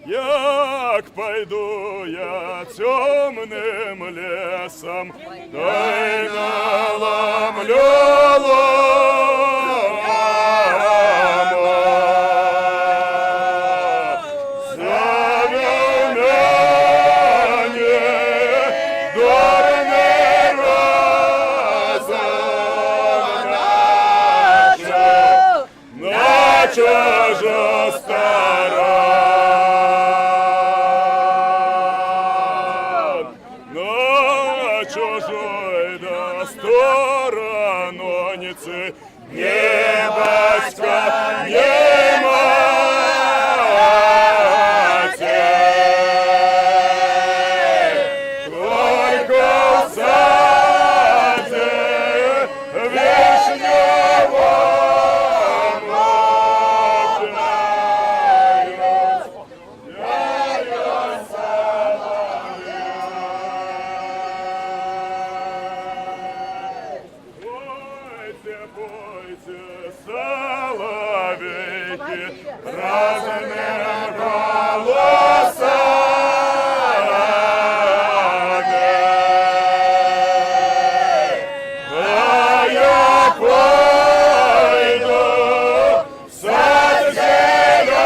Як пойду я темним лесом, дай наломлю чужу сторон, на чужой да сторононицы, не батька, не мать, только в саде вишневом пойте, соловейки, разным голосами. А я пойду в сад зеленый,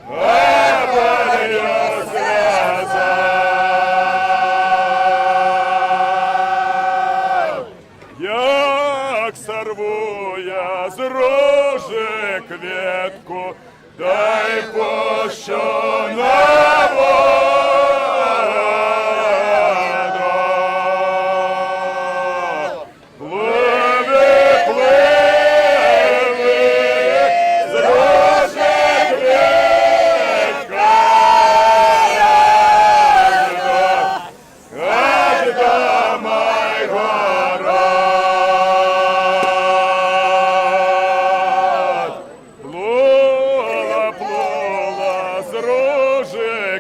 полью як сорву я з рожи кветку, дай пущу на воду. Пливи, пливи, з рожи кветка, аж до Майгорода.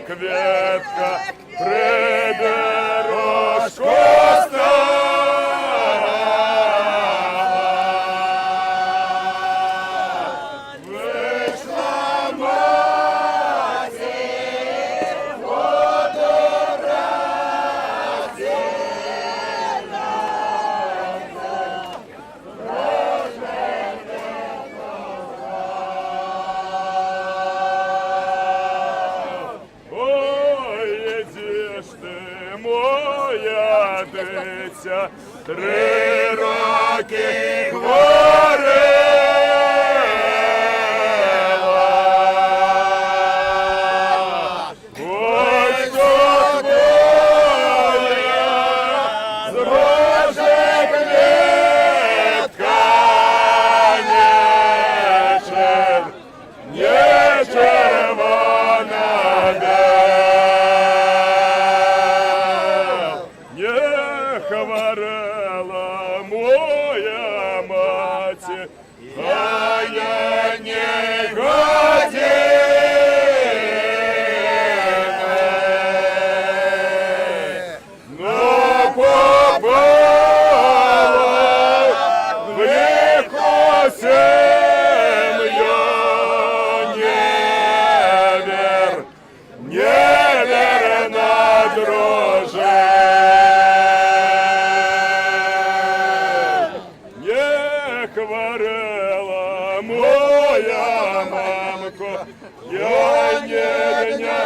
Кветка прибережку стала. Вийшла матір, воду моя дитя, 3 роки хворіла. Ось тут моя з рожи квітка, не червона, хворела моя мать, а я не годен, но попала в лихую семью, неверно дружил. Хворела моя мамко, я не дня